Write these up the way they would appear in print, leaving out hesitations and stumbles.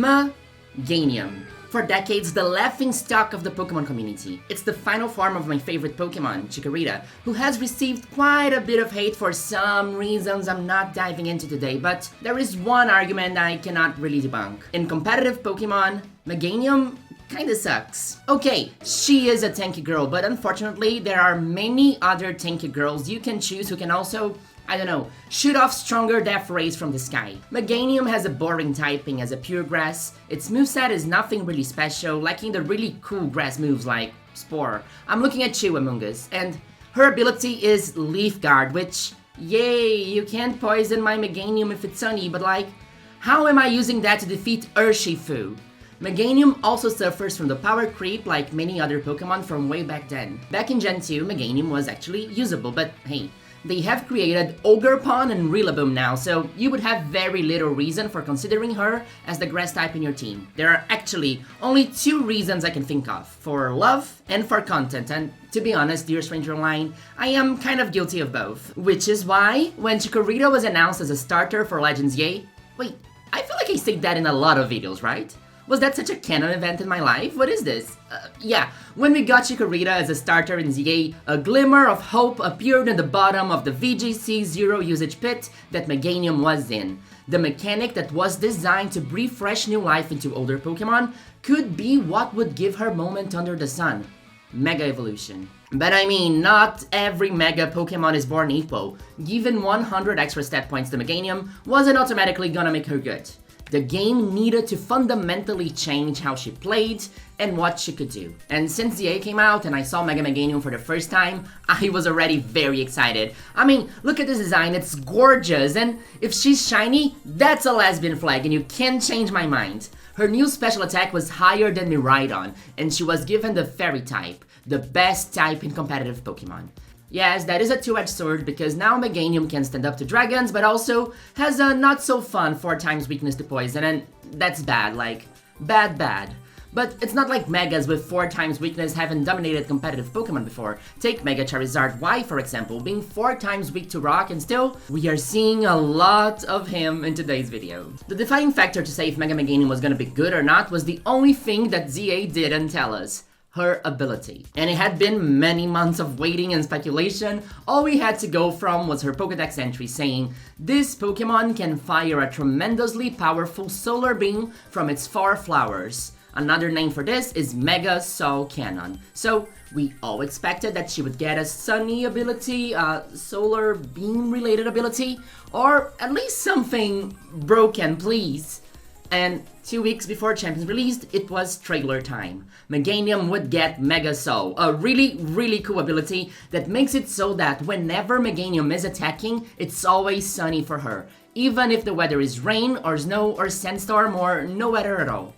Meganium. For decades, the laughingstock of the Pokémon community. It's the final form of my favorite Pokémon, Chikorita, who has received quite a bit of hate for some reasons I'm not diving into today, but there is one argument I cannot really debunk. In competitive Pokémon, Meganium kinda sucks. Okay, she is a tanky girl, but unfortunately there are many other tanky girls you can choose who can also, I don't know, shoot off stronger death rays from the sky. Meganium has a boring typing as a pure grass. Its moveset is nothing really special, lacking the really cool grass moves like Spore. I'm looking at you, Among Us, and her ability is Leaf Guard, which, yay, you can't poison my Meganium if it's sunny, but like, how am I using that to defeat Urshifu? Meganium also suffers from the power creep like many other Pokemon from way back then. Back in Gen 2, Meganium was actually usable, but hey, they have created Ogerpon and Rillaboom now, so you would have very little reason for considering her as the grass type in your team. There are actually only two reasons I can think of, for love and for content, and to be honest, dear Stranger Online, I am kind of guilty of both. Which is why, when Chikorita was announced as a starter for Legends EA, wait, I feel like I say that in a lot of videos, right? Was that such a canon event in my life? What is this? Yeah, when we got Chikorita as a starter in ZA, a glimmer of hope appeared in the bottom of the VGC Zero usage pit that Meganium was in. The mechanic that was designed to breathe fresh new life into older Pokemon could be what would give her moment under the sun. Mega Evolution. But I mean, not every Mega Pokemon is born equal. Given 100 extra stat points to Meganium wasn't automatically gonna make her good. The game needed to fundamentally change how she played and what she could do. And since ZA came out and I saw Mega Meganium for the first time, I was already very excited. I mean, look at this design, it's gorgeous, and if she's shiny, that's a lesbian flag and you can't change my mind. Her new special attack was higher than Miraidon, and she was given the Fairy type, the best type in competitive Pokemon. Yes, that is a two-edged sword because now Meganium can stand up to dragons, but also has a not-so-fun 4x weakness to poison, and that's bad, like, bad. But it's not like Megas with 4x weakness haven't dominated competitive Pokemon before. Take Mega Charizard Y, for example, being 4x weak to rock, and still, we are seeing a lot of him in today's video. The defining factor to say if Mega Meganium was gonna be good or not was the only thing that ZA didn't tell us. Her ability. And it had been many months of waiting and speculation. All we had to go from was her Pokédex entry saying, this Pokémon can fire a tremendously powerful solar beam from its 4 flowers. Another name for this is Mega Soul Cannon. So we all expected that she would get a sunny ability, a solar beam related ability, or at least something broken, please. And 2 weeks before Champions released, it was trailer time. Meganium would get Mega Soul, a really cool ability that makes it so that whenever Meganium is attacking, it's always sunny for her, even if the weather is rain or snow or sandstorm or no weather at all.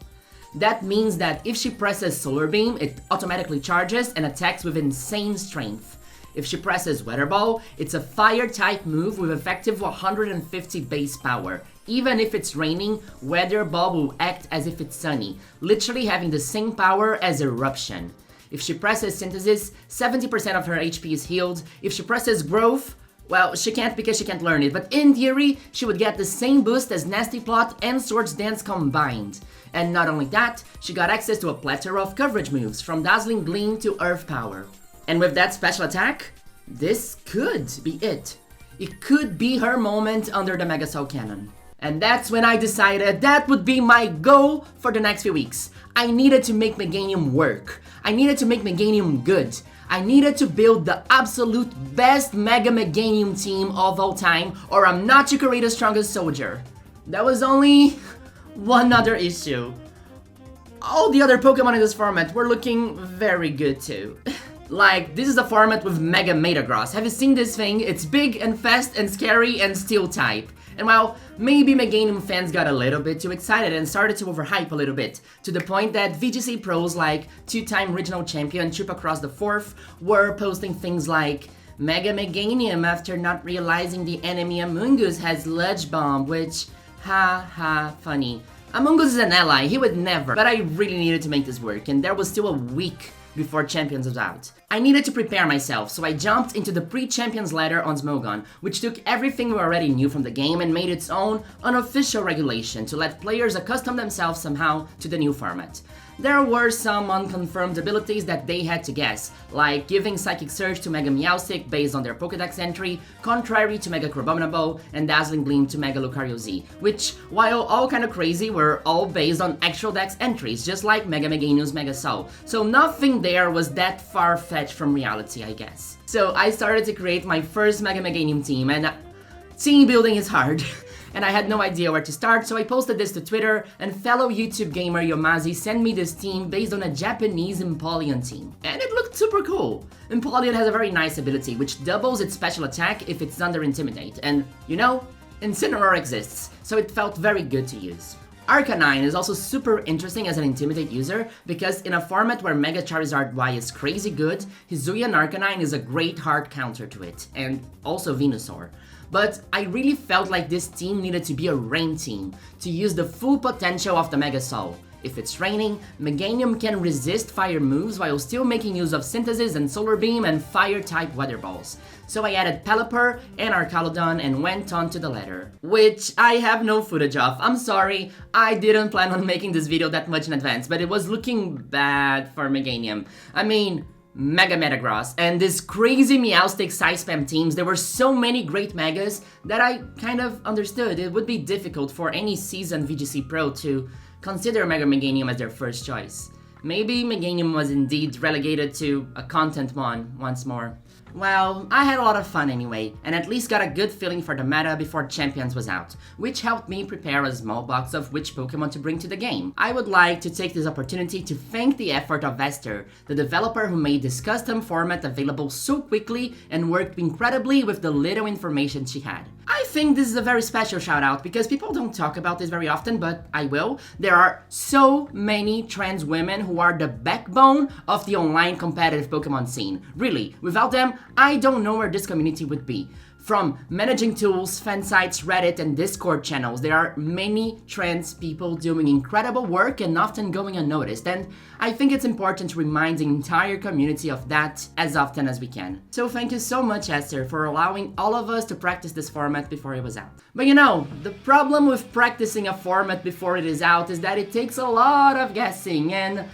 That means that if she presses Solar Beam, it automatically charges and attacks with insane strength. If she presses Weather Ball, it's a fire-type move with effective 150 base power. Even if it's raining, Weather Ball will act as if it's sunny, literally having the same power as Eruption. If she presses Synthesis, 70% of her HP is healed. If she presses Growth, well, she can't because she can't learn it, but in theory, she would get the same boost as Nasty Plot and Swords Dance combined. And not only that, she got access to a plethora of coverage moves, from Dazzling Gleam to Earth Power. And with that special attack, this could be it. It could be her moment under the Mega Soul Cannon. And that's when I decided that would be my goal for the next few weeks. I needed to make Meganium work. I needed to make Meganium good. I needed to build the absolute best Mega Meganium team of all time, or I'm not Chikorita's strongest soldier. That was only one other issue. All the other Pokemon in this format were looking very good too. Like, this is a format with Mega Metagross. Have you seen this thing? It's big and fast and scary and steel type. And well, maybe Meganium fans got a little bit too excited and started to overhype a little bit, to the point that VGC pros like 2-time regional champion Trip Across the Fourth were posting things like Mega Meganium after not realizing the enemy Among Us has Sludge Bomb, which, funny. Among Us is an ally, he would never, but I really needed to make this work, and there was still a week before Champions was out. I needed to prepare myself, so I jumped into the pre-Champions ladder on Smogon, which took everything we already knew from the game and made its own unofficial regulation to let players accustom themselves somehow to the new format. There were some unconfirmed abilities that they had to guess, like giving Psychic Surge to Mega Meowstic based on their Pokédex entry, Contrary to Mega Crabominable, and Dazzling Gleam to Mega Lucario Z, which, while all kinda crazy, were all based on actual Dex entries, just like Mega Meganium's Mega Soul. So nothing there was that far-fetched from reality, I guess. So I started to create my first Mega Meganium team, and team building is hard. And I had no idea where to start, so I posted this to Twitter, and fellow YouTube gamer Yomazi sent me this team based on a Japanese Empoleon team. And it looked super cool. Empoleon has a very nice ability, which doubles its special attack if it's under Intimidate, and, you know, Incineroar exists, so it felt very good to use. Arcanine is also super interesting as an Intimidate user, because in a format where Mega Charizard Y is crazy good, Hisuian Arcanine is a great hard counter to it, and also Venusaur. But I really felt like this team needed to be a rain team, to use the full potential of the Mega Soul. If it's raining, Meganium can resist fire moves while still making use of Synthesis and Solar Beam and Fire-type Weather Balls. So I added Pelipper and Arcaludon and went on to the ladder, which I have no footage of. I'm sorry, I didn't plan on making this video that much in advance, but it was looking bad for Meganium. I mean, Mega Metagross, and this crazy Meowstic size spam teams, there were so many great Megas that I kind of understood it would be difficult for any seasoned VGC Pro to consider Mega Meganium as their first choice. Maybe Meganium was indeed relegated to a content mon once more. Well, I had a lot of fun anyway, and at least got a good feeling for the meta before Champions was out, which helped me prepare a small box of which Pokemon to bring to the game. I would like to take this opportunity to thank the effort of Esther, the developer who made this custom format available so quickly and worked incredibly with the little information she had. I think this is a very special shout out because people don't talk about this very often, but I will. There are so many trans women who are the backbone of the online competitive Pokemon scene. Really, without them, I don't know where this community would be. From managing tools, fan sites, Reddit, and Discord channels, there are many trans people doing incredible work and often going unnoticed, and I think it's important to remind the entire community of that as often as we can. So thank you so much, Esther, for allowing all of us to practice this format before it was out. But you know, the problem with practicing a format before it is out is that it takes a lot of guessing, and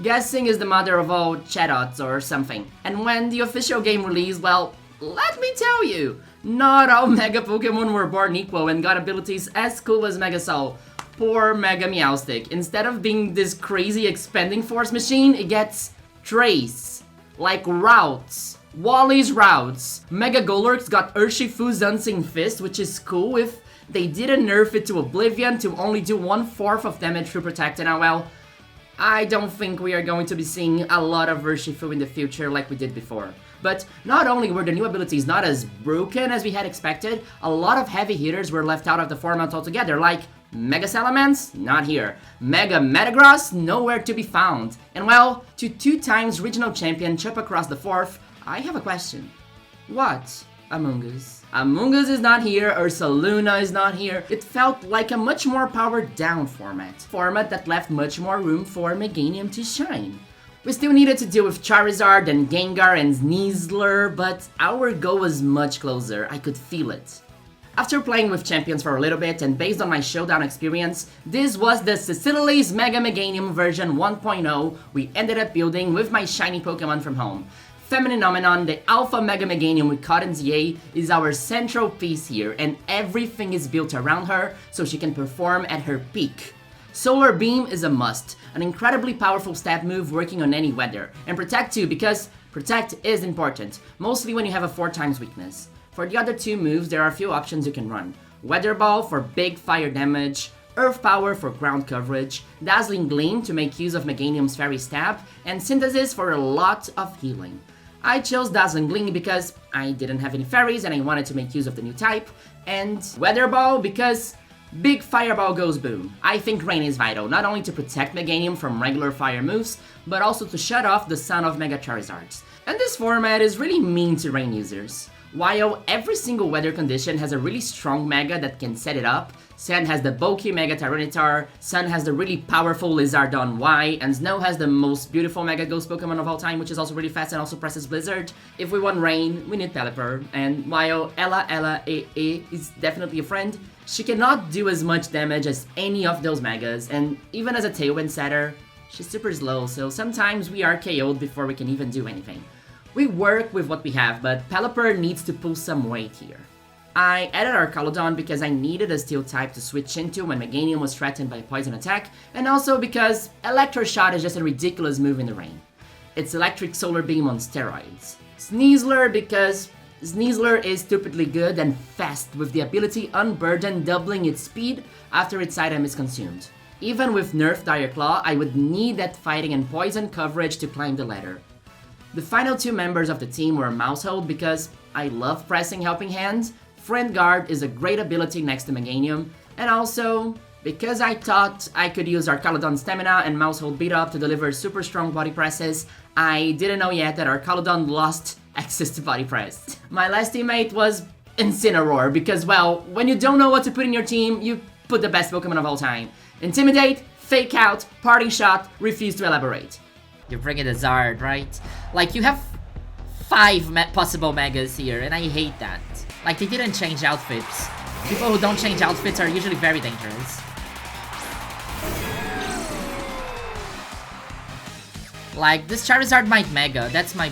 guessing is the mother of all chatbots or something. And when the official game released, well, let me tell you, not all Mega Pokemon were born equal and got abilities as cool as Mega Soul. Poor Mega Meowstic. Instead of being this crazy expanding force machine, it gets Trace. Like routes. Wally's routes. Mega Golurk's got Urshifu's Unseen Fist, which is cool if they didn't nerf it to Oblivion to only do 1/4 of damage through Protect. And well, I don't think we are going to be seeing a lot of Urshifu in the future like we did before. But not only were the new abilities not as broken as we had expected, a lot of heavy hitters were left out of the format altogether, like Mega Salamence, not here. Mega Metagross, nowhere to be found. And well, to 2x regional champion Chup across the fourth, I have a question. What Among Us? Among Us is not here, Ursaluna is not here. It felt like a much more powered down format that left much more room for Meganium to shine. We still needed to deal with Charizard and Gengar and Sneasler, but our goal was much closer, I could feel it. After playing with Champions for a little bit and based on my showdown experience, this was the Cecily's Mega Meganium version 1.0 we ended up building with my shiny Pokemon from home. Femininomenon, the Alpha Mega Meganium we caught in ZA, is our central piece here, and everything is built around her so she can perform at her peak. Solar Beam is a must, an incredibly powerful stab move working on any weather, and Protect too, because Protect is important, mostly when you have a 4x weakness. For the other two moves, there are a few options you can run. Weather Ball for big fire damage, Earth Power for ground coverage, Dazzling Gleam to make use of Meganium's Fairy Stab, and Synthesis for a lot of healing. I chose Dazzling Gleam because I didn't have any fairies and I wanted to make use of the new type, and Weather Ball because big fireball goes boom. I think rain is vital, not only to protect Meganium from regular fire moves, but also to shut off the sun of Mega Charizards. And this format is really mean to rain users. While every single weather condition has a really strong Mega that can set it up, Sand has the bulky Mega Tyranitar, Sun has the really powerful Lizardon Y, and Snow has the most beautiful Mega Ghost Pokemon of all time, which is also really fast and also presses Blizzard. If we want Rain, we need Pelipper, and while Ella is definitely a friend, she cannot do as much damage as any of those Megas, and even as a Tailwind setter, she's super slow, so sometimes we are KO'd before we can even do anything. We work with what we have, but Pelipper needs to pull some weight here. I added Arcaludon because I needed a Steel type to switch into when Meganium was threatened by a poison attack, and also because Electro Shot is just a ridiculous move in the rain. It's Electric Solar Beam on steroids. Sneasler because Sneasler is stupidly good and fast with the ability Unburden doubling its speed after its item is consumed. Even with nerfed Dire Claw, I would need that fighting and poison coverage to climb the ladder. The final two members of the team were Mousehold because I love pressing Helping Hand, Friend Guard is a great ability next to Meganium, and also because I thought I could use Arcaludon Stamina and Mousehold Beat Up to deliver super strong body presses, I didn't know yet that Arcaludon lost access to body press. My last teammate was Incineroar because, well, when you don't know what to put in your team, you put the best Pokemon of all time. Intimidate, Fake Out, Parting Shot, Refuse to Elaborate. You're bringing a Zard, right? Like, you have 5 possible Megas here, and I hate that. Like, they didn't change outfits. People who don't change outfits are usually very dangerous. Like, this Charizard might Mega. That's my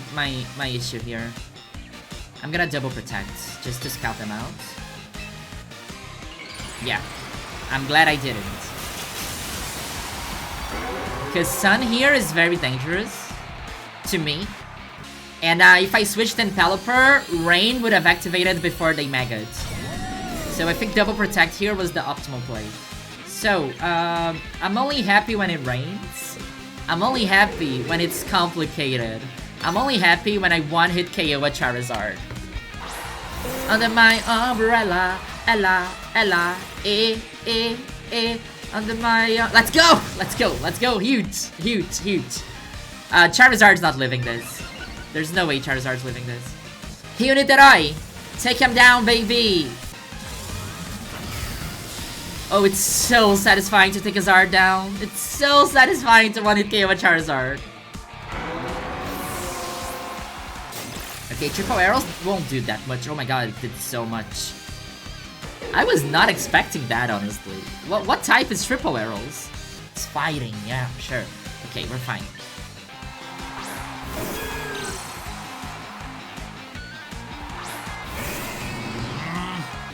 issue here. I'm gonna double protect, just to scout them out. Yeah. I'm glad I didn't. Because Sun here is very dangerous to me. And if I switched in Pelipper, Rain would have activated before they Mega'd. So I think double protect here was the optimal play. So, I'm only happy when it rains. I'm only happy when it's complicated. I'm only happy when I one-hit KO a Charizard. Under my umbrella, Ella, under my... Let's go! Let's go! Huge! Charizard's not living this. There's no way Charizard's living this. Uniterai! Take him down, baby! Oh, it's so satisfying to take a Zard down. It's so satisfying to one-hit KO a Charizard. Okay, triple arrows won't do that much. Oh my god, it did so much. I was not expecting that, honestly. What type is triple arrows? It's fighting, yeah, sure. Okay, we're fine.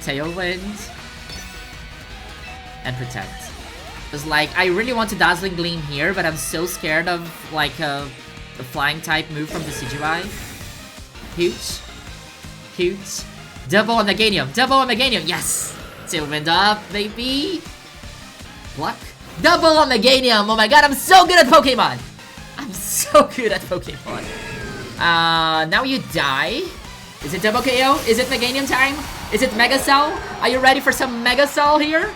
Tailwind. And protect. It's like, I really want to Dazzling Gleam here, but I'm so scared of, like, the flying type move from the CGI. Huge. Double on Meganium, yes! Tailwind up, baby! Pluck. Double on Meganium, oh my god, I'm so good at Pokemon! Now you die. Is it double KO? Is it Meganium time? Is it Mega Cell? Are you ready for some Mega Cell here?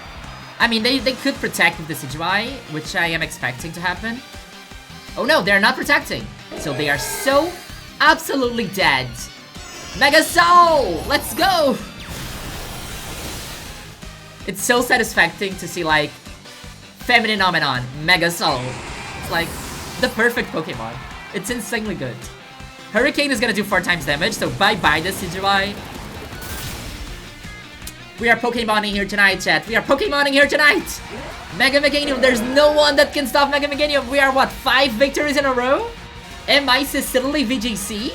I mean, they could protect with the CGI, which I am expecting to happen. Oh no, they're not protecting. So they are so absolutely dead. Mega Soul! Let's go! It's so satisfying to see, like, Feminine Nomenon, Mega Soul. It's like the perfect Pokemon. It's insanely good. Hurricane is gonna do 4 times damage, so bye-bye the CGI. We are Pokemoning here tonight, chat. We are Pokemoning here tonight! Mega Meganium, there's no one that can stop Mega Meganium. We are, what, 5 victories in a row? Am I Cecily VGC?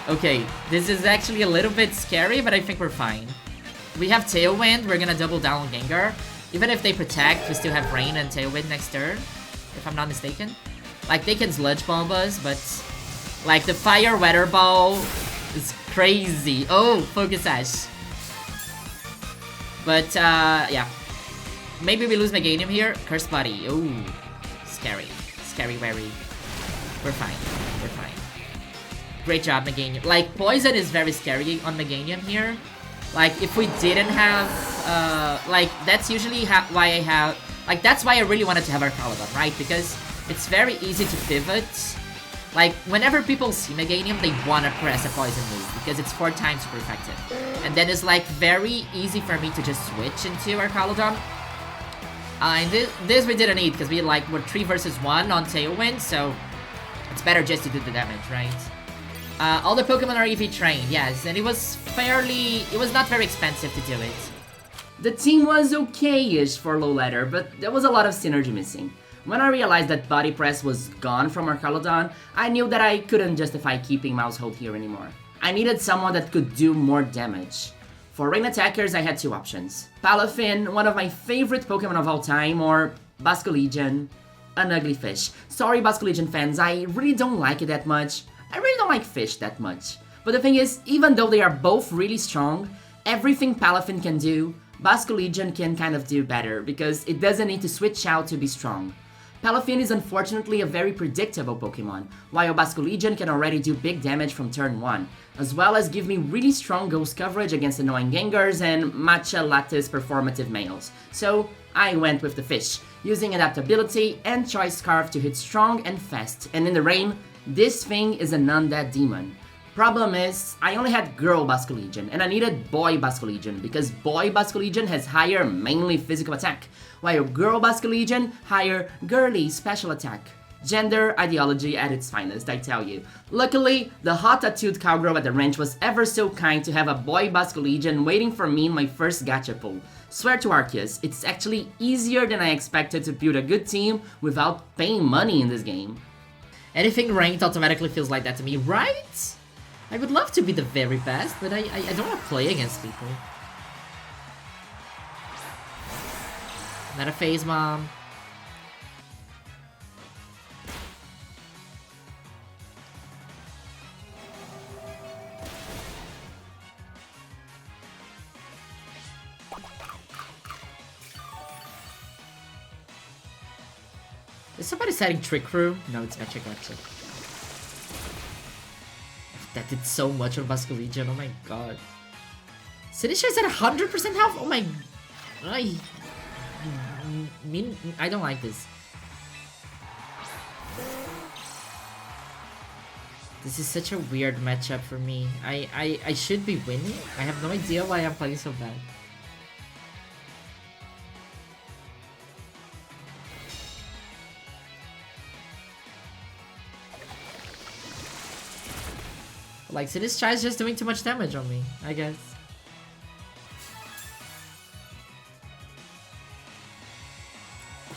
Okay, this is actually a little bit scary, but I think we're fine. We have Tailwind, we're gonna double down on Gengar. Even if they protect, we still have Rain and Tailwind next turn, if I'm not mistaken. Like, they can Sludge Bomb us, but... like, the Fire Weather Ball is crazy. Oh, Focus Sash. But, yeah. Maybe we lose Meganium here. Curse Body. Oh, scary. Scary. We're fine. Great job, Meganium. Like, Poison is very scary on Meganium here. Like, if we didn't have, like, that's usually why I have... like, that's why I really wanted to have Arcaludon, right? Because it's very easy to pivot. Like, whenever people see Meganium, they wanna press a poison move because it's 4 times super effective. And then it's like very easy for me to just switch into Arcalodon. And this we didn't need because we like were 3 versus 1 on Tailwind, so it's better just to do the damage, right? All the Pokemon are EV trained, yes, and it was not very expensive to do it. The team was okay-ish for low ladder, but there was a lot of synergy missing. When I realized that Body Press was gone from Arcalodon, I knew that I couldn't justify keeping Mousehold here anymore. I needed someone that could do more damage. For rain attackers, I had 2 options. Palafin, one of my favorite Pokemon of all time, or Basculegion, an ugly fish. Sorry Basculegion fans, I really don't like it that much. I really don't like fish that much. But the thing is, even though they are both really strong, everything Palafin can do, Basculegion can kind of do better, because it doesn't need to switch out to be strong. Palafin is unfortunately a very predictable Pokemon, while Basculegion can already do big damage from turn 1, as well as give me really strong ghost coverage against annoying Gengars and Matcha Lattice performative males. So I went with the fish, using adaptability and Choice Scarf to hit strong and fast, and in the rain, this thing is an undead demon. Problem is, I only had Girl Basculegion, and I needed Boy Basculegion, because Boy Basculegion has higher mainly physical attack, while Girl Basculegion higher girly special attack. Gender ideology at its finest, I tell you. Luckily, the hot-tattooed cowgirl at the ranch was ever so kind to have a Boy Basculegion waiting for me in my first gacha pull. Swear to Arceus, it's actually easier than I expected to build a good team without paying money in this game. Anything ranked automatically feels like that to me, right? I would love to be the very best, but I don't want to play against people. Not a phase, Mom. Is somebody setting Trick Room? No, it's not Chikorita. That did so much on Basculegion, oh my god. Sinistcha is at 100% health? Oh my... I don't like this. This is such a weird matchup for me. I should be winning? I have no idea why I'm playing so bad. Like, Sinistcha is just doing too much damage on me, I guess.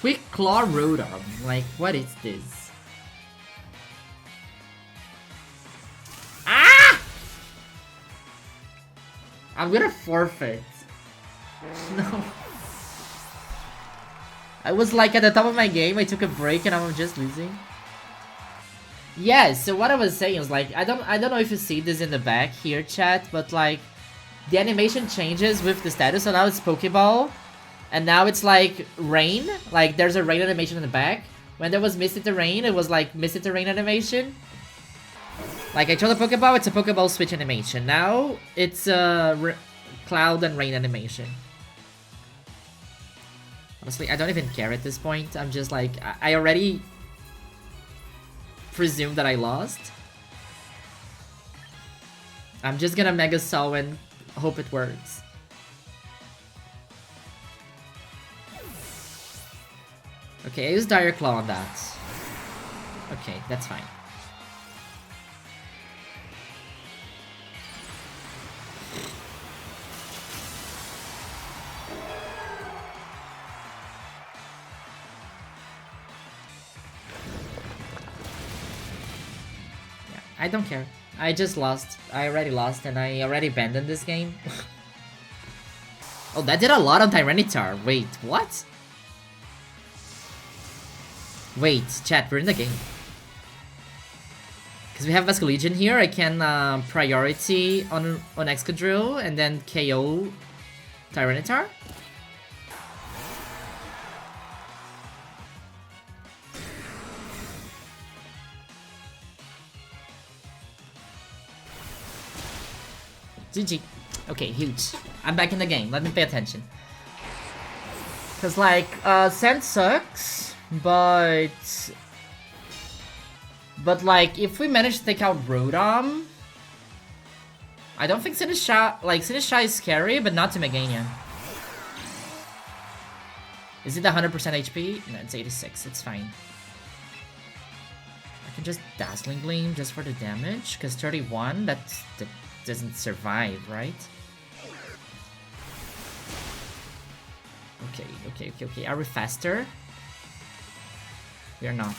Quick Claw Rotom. Like, what is this? Ah! I'm gonna forfeit. No. I was like at the top of my game, I took a break and I'm just losing. Yeah, so what I was saying is like, I don't know if you see this in the back here, chat, but like, the animation changes with the status, so now it's Pokeball, and now it's like rain, like there's a rain animation in the back. When there was Misty Terrain, it was like Misty Terrain animation. Like I chose a Pokeball, it's a Pokeball switch animation. Now it's a cloud and rain animation. Honestly, I don't even care at this point. I'm just like, I already presume that I lost. I'm just gonna Mega Saw and hope it works. Okay, I use Dire Claw on that. Okay, that's fine. I don't care. I just lost. I already lost and I already abandoned this game. Oh, that did a lot on Tyranitar. Wait, what? Wait, chat, we're in the game. Because we have Basculegion here, I can priority on Excadrill and then KO Tyranitar. GG. Okay, huge. I'm back in the game. Let me pay attention. Cause like, Sand sucks, but But like, if we manage to take out Rotom, I don't think Sinistcha is scary, but not to Meganium. Is it 100% HP? No, it's 86. It's fine. I can just Dazzling Gleam just for the damage, because 31, that doesn't survive, right? Okay. Are we faster? We are not.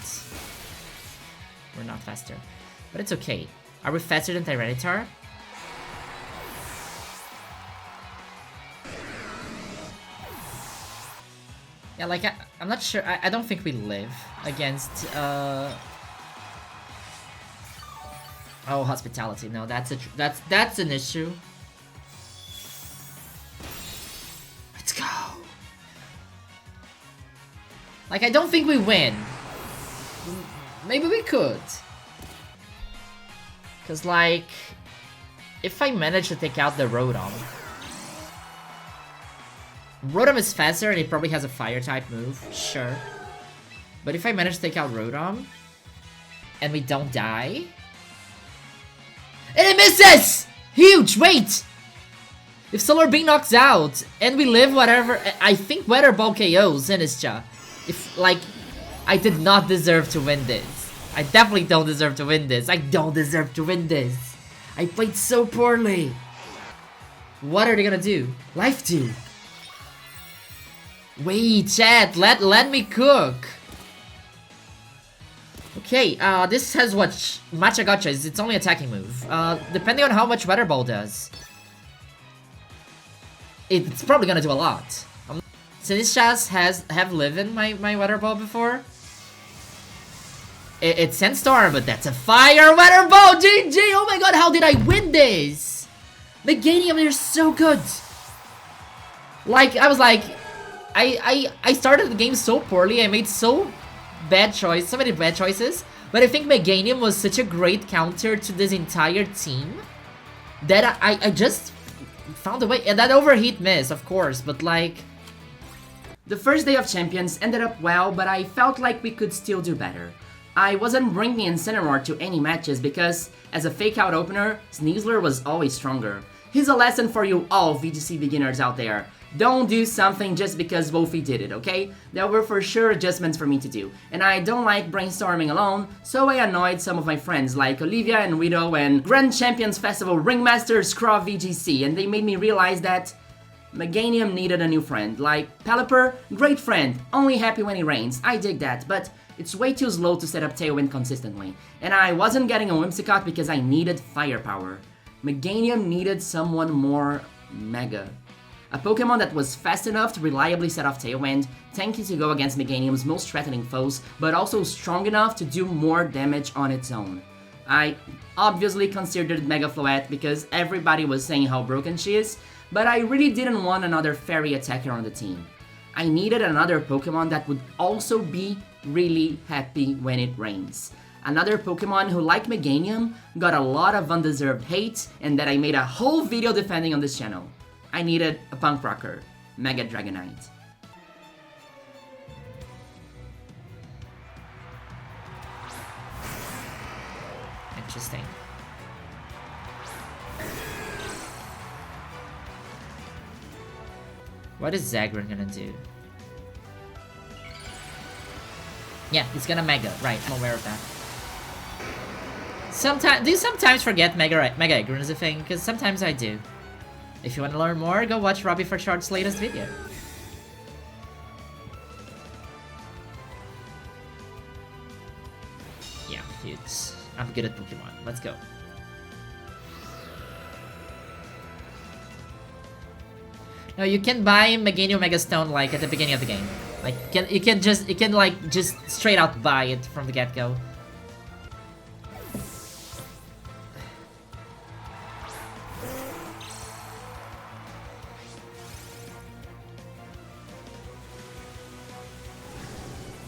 We're not faster. But it's okay. Are we faster than Tyranitar? Yeah, like, I'm not sure. I don't think we live against, Oh, Hospitality. No, that's an issue. Let's go. Like, I don't think we win. Maybe we could. Cause like, if I manage to take out the Rotom. Rotom is faster and it probably has a fire type move, sure. But if I manage to take out Rotom and we don't die. And it misses! Huge, wait! If Solar Beam knocks out and we live whatever, I think Weather Ball KOs Sinistcha. If, like, I did not deserve to win this. I definitely don't deserve to win this. I don't deserve to win this. I played so poorly. What are they gonna do? Life 2. Wait, chat, let me cook. Okay, this has what Matcha Gotcha is. It's only attacking move. Depending on how much Weather Ball does, it's probably gonna do a lot. Sinistcha have lived in my Weather Ball before. It's Sandstorm, but that's a fire Weather Ball. GG! Oh my god, how did I win this? Meganium, they're so good. Like, I was like, I started the game so poorly. I made so many bad choices. But I think Meganium was such a great counter to this entire team that I just found a way. And that overheat miss, of course, but like... The first day of Champions ended up well, but I felt like we could still do better. I wasn't bringing Incineroar to any matches because, as a fake-out opener, Sneasler was always stronger. Here's a lesson for you all VGC beginners out there. Don't do something just because Wolfie did it, okay? There were for sure adjustments for me to do, and I don't like brainstorming alone, so I annoyed some of my friends like Olivia and Widow and Grand Champions Festival Ringmaster Scraw VGC, and they made me realize that Meganium needed a new friend. Like, Pelipper, great friend, only happy when it rains, I dig that, but it's way too slow to set up Tailwind consistently, and I wasn't getting a Whimsicott because I needed firepower. Meganium needed someone more mega. A Pokemon that was fast enough to reliably set off Tailwind, tanky to go against Meganium's most threatening foes, but also strong enough to do more damage on its own. I obviously considered Mega Floette because everybody was saying how broken she is, but I really didn't want another fairy attacker on the team. I needed another Pokemon that would also be really happy when it rains. Another Pokemon who, like Meganium, got a lot of undeserved hate and that I made a whole video defending on this channel. I needed a punk rocker, Mega Dragonite. Interesting. What is Zagran gonna do? Yeah, he's gonna Mega. Right, I'm aware of that. Do you sometimes forget Mega Aggron is a thing? Because sometimes I do. If you want to learn more, go watch Robbie for Short's latest video. Yeah, I'm good at Pokemon. Let's go. No, you can buy Meganium Mega Stone like at the beginning of the game. Like you can just straight out buy it from the get-go.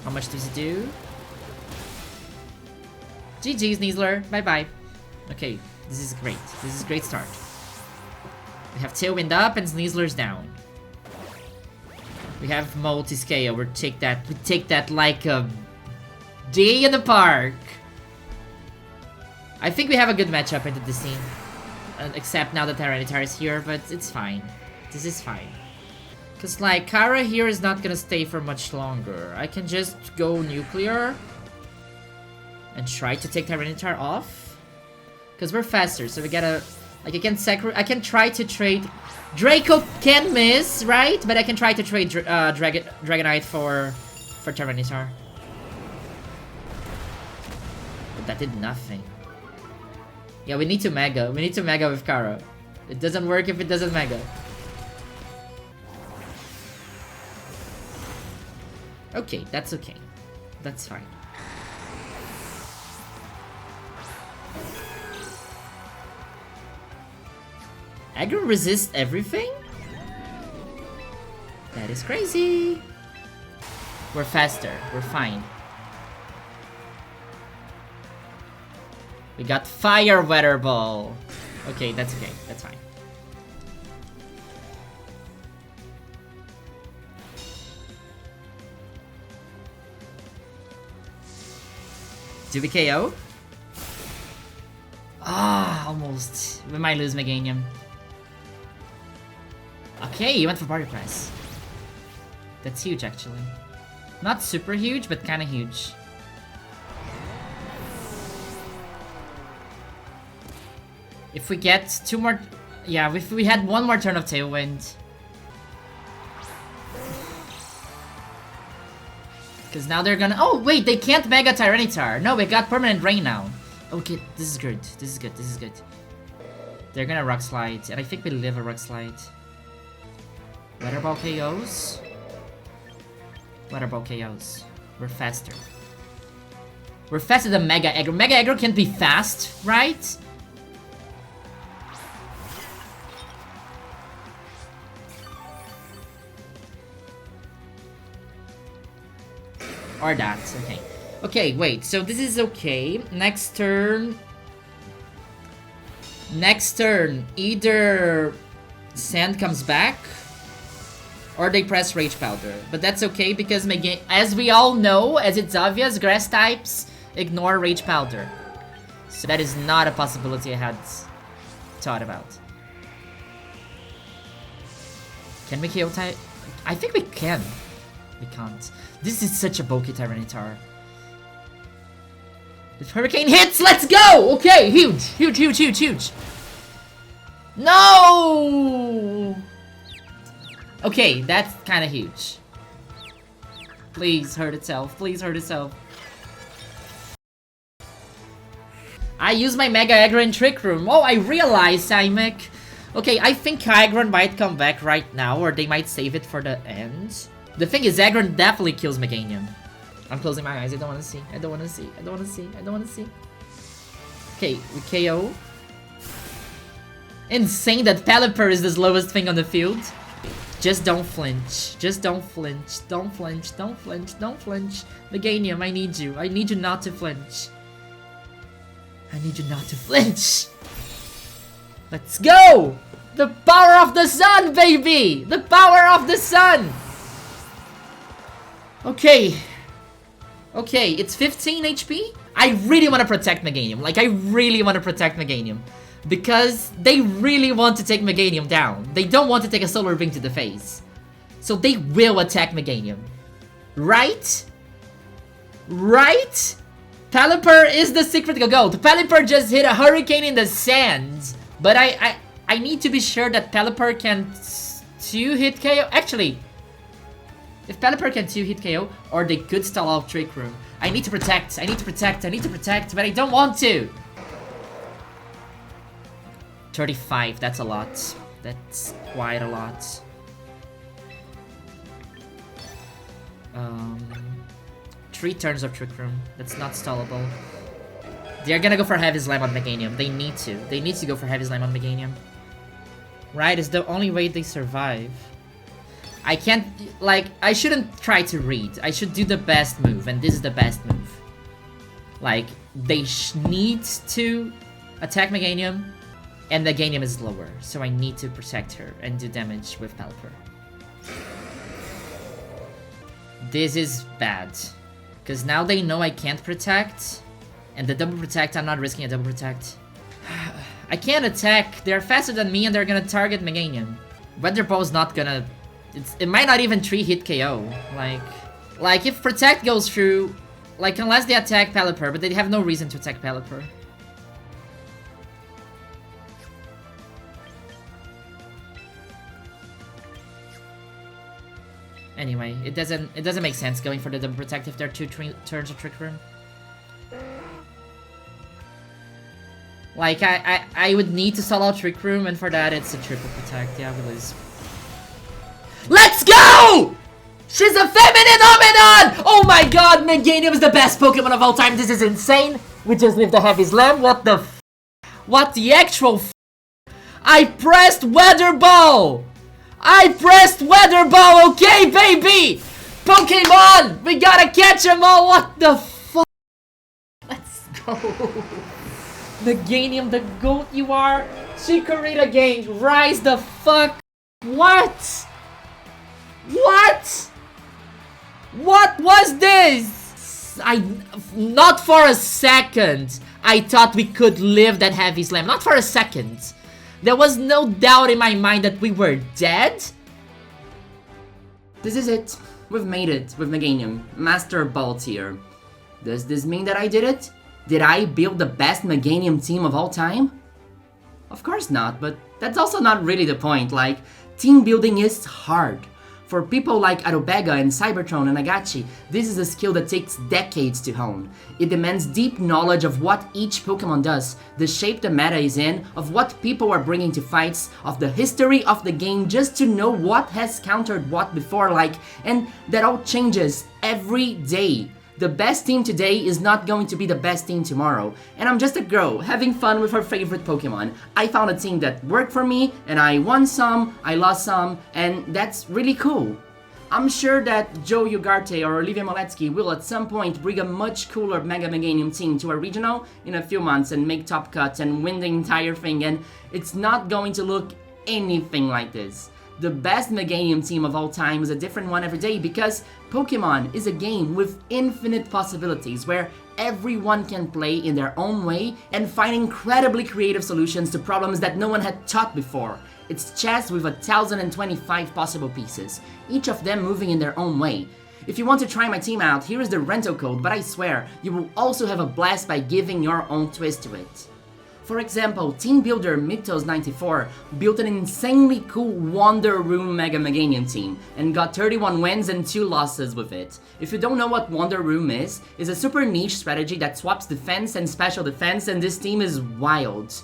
How much does it do? GG's, Sneasler. Bye-bye. Okay, this is great. This is a great start. We have Tailwind up and Sneasler's down. We have multi-scale. We take that like a day in the park. I think we have a good matchup into this team. Except now that Tyranitar is here, but it's fine. This is fine. Because, like, Kara here is not gonna stay for much longer. I can just go nuclear and try to take Tyranitar off. Because we're faster, so we gotta... Like, I can try to trade... Draco can miss, right? But I can try to trade Dragonite for Tyranitar. But that did nothing. Yeah, we need to Mega. We need to Mega with Kara. It doesn't work if it doesn't Mega. Okay, that's okay. That's fine. Aggro resists everything? That is crazy. We're faster. We're fine. We got Fire Weather Ball. Okay, that's okay. That's fine. Do we KO? Ah, almost. We might lose Meganium. Okay, you went for party press. That's huge, actually. Not super huge, but kind of huge. If we get 2 more... Yeah, if we had 1 more turn of Tailwind. Because now they're gonna... Oh, wait, they can't Mega Tyranitar. No, we got Permanent Rain now. Okay, this is good. This is good. This is good. They're gonna Rock Slide. And I think we live a Rock Slide. Weather Ball KOs. Weather Ball KOs. We're faster. We're faster than Mega Aggro. Mega Aggro can't be fast, right? Or that, okay. Okay, wait, so this is okay. Next turn, either Sand comes back, or they press Rage Powder. But that's okay, because as we all know, as it's obvious, Grass types ignore Rage Powder. So that is not a possibility I had thought about. Can we KO type? I think we can. We can't. This is such a bulky Tyranitar. If Hurricane hits, let's go! Okay, huge, huge, huge, huge, huge. No! Okay, that's kind of huge. Please hurt itself. Please hurt itself. I use my Mega Aggro in Trick Room. Oh, I realized, Simek. Okay, I think Kyogre might come back right now, or they might save it for the end. The thing is, Aggron definitely kills Meganium. I'm closing my eyes. I don't want to see. I don't want to see. I don't want to see. I don't want to see. Okay, we KO. Insane that Pelipper is the slowest thing on the field. Just don't flinch. Just don't flinch. Don't flinch. Don't flinch. Don't flinch. Meganium, I need you. I need you not to flinch. I need you not to flinch. Let's go! The power of the sun, baby! The power of the sun! Okay. Okay, it's 15 HP. I really want to protect Meganium. Like, I really want to protect Meganium. Because they really want to take Meganium down. They don't want to take a Solar Beam to the face. So they will attack Meganium. Right? Right? Pelipper is the secret gold. Pelipper just hit a Hurricane in the sand. But I need to be sure that Pelipper can 2-hit KO. Actually, if Pelipper can 2-hit KO, or they could stall out Trick Room. I need to protect, I need to protect, I need to protect, but I don't want to! 35, that's a lot. That's quite a lot. 3 turns of Trick Room. That's not stallable. They're gonna go for Heavy Slam on Meganium. They need to. They need to go for Heavy Slam on Meganium. Right, it's the only way they survive. I can't, like, I shouldn't try to read. I should do the best move, and this is the best move. Like, they need to attack Meganium, and Meganium is lower, so I need to protect her and do damage with Pelipper. This is bad, because now they know I can't protect. And the double protect, I'm not risking a double protect. I can't attack. They're faster than me and they're gonna target Meganium. Weather Ball's not gonna... It might not even 3-hit KO. Like if protect goes through, like unless they attack Pelipper, but they have no reason to attack Pelipper. Anyway, it doesn't make sense going for the double protect if there are 2 turns of Trick Room. Like I would need to stall out Trick Room, and for that it's a triple protect. Yeah, we lose. Let's go! She's a feminine Omidon! Oh my god, Meganium is the best Pokemon of all time. This is insane. We just lived the Heavy Slam. What the f? What the actual f? I pressed Weather Ball! I pressed Weather Ball, okay, baby! Pokemon! We gotta catch them all! What the fuck? Let's go! Meganium, the GOAT you are! Chikorita gang, rise the fuck! What? What? What was this? Not for a second I thought we could live that Heavy Slam. Not for a second. There was no doubt in my mind that we were dead. This is it. We've made it with Meganium. Master Ball tier. Does this mean that I did it? Did I build the best Meganium team of all time? Of course not, but that's also not really the point. Like, team building is hard. For people like Arubega and Cybertron and Agachi, this is a skill that takes decades to hone. It demands deep knowledge of what each Pokemon does, the shape the meta is in, of what people are bringing to fights, of the history of the game, just to know what has countered what before, and that all changes every day. The best team today is not going to be the best team tomorrow. And I'm just a girl having fun with her favorite Pokemon. I found a team that worked for me, and I won some, I lost some, and that's really cool. I'm sure that Joe Ugarte or Olivia Moletsky will at some point bring a much cooler Mega Meganium team to a regional in a few months and make top cuts and win the entire thing, and it's not going to look anything like this. The best Meganium team of all time is a different one every day because Pokemon is a game with infinite possibilities where everyone can play in their own way and find incredibly creative solutions to problems that no one had thought before. It's chess with 1,025 possible pieces, each of them moving in their own way. If you want to try my team out, here is the rental code, but I swear, you will also have a blast by giving your own twist to it. For example, team builder Mythos94 built an insanely cool Wonder Room Mega Meganium team and got 31 wins and 2 losses with it. If you don't know what Wonder Room is, it's a super niche strategy that swaps defense and special defense, and this team is wild.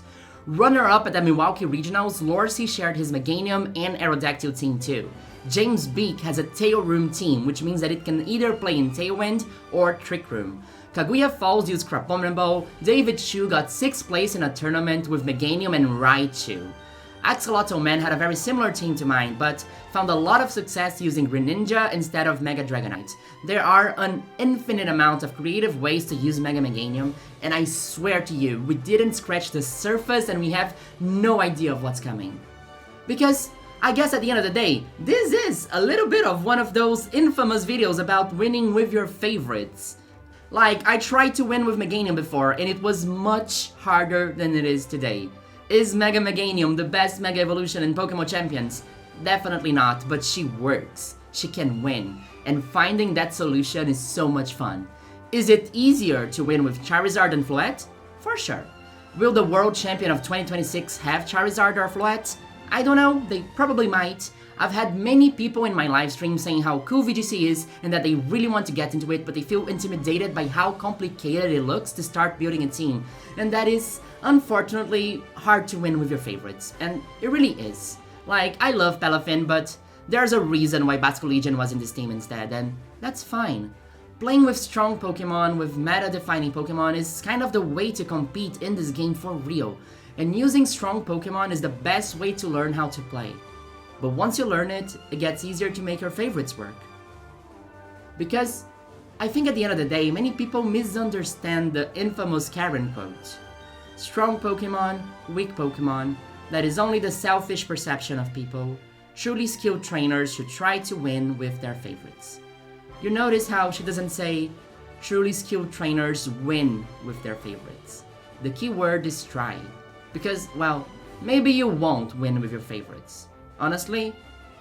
Runner-up at the Milwaukee Regionals, Lorcy shared his Meganium and Aerodactyl team too. James Beak has a Tail Room team, which means that it can either play in Tailwind or Trick Room. Kaguya Falls used Crapominable, David Chu got 6th place in a tournament with Meganium and Raichu. Axolotl Man had a very similar team to mine, but found a lot of success using Greninja instead of Mega Dragonite. There are an infinite amount of creative ways to use Mega Meganium, and I swear to you, we didn't scratch the surface and we have no idea of what's coming. Because I guess at the end of the day, this is a little bit of one of those infamous videos about winning with your favorites. Like, I tried to win with Meganium before, and it was much harder than it is today. Is Mega Meganium the best Mega Evolution in Pokémon Champions? Definitely not, but she works. She can win, and finding that solution is so much fun. Is it easier to win with Charizard and Floette? For sure. Will the World Champion of 2026 have Charizard or Floette? I don't know, they probably might. I've had many people in my live stream saying how cool VGC is and that they really want to get into it, but they feel intimidated by how complicated it looks to start building a team. And that is, unfortunately, hard to win with your favorites. And it really is. Like, I love Pelafin, but there's a reason why Basculegion was in this team instead, and that's fine. Playing with strong Pokemon, with meta-defining Pokemon, is kind of the way to compete in this game for real. And using strong Pokemon is the best way to learn how to play. But once you learn it, it gets easier to make your favorites work. Because I think at the end of the day, many people misunderstand the infamous Karen quote. Strong Pokemon, weak Pokemon, that is only the selfish perception of people. Truly skilled trainers should try to win with their favorites. You notice how she doesn't say, truly skilled trainers win with their favorites. The key word is try. Because, well, maybe you won't win with your favorites. Honestly,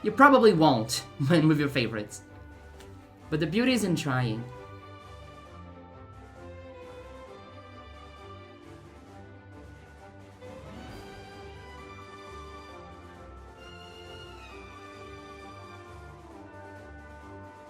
you probably won't win with your favorites. But the beauty is in trying.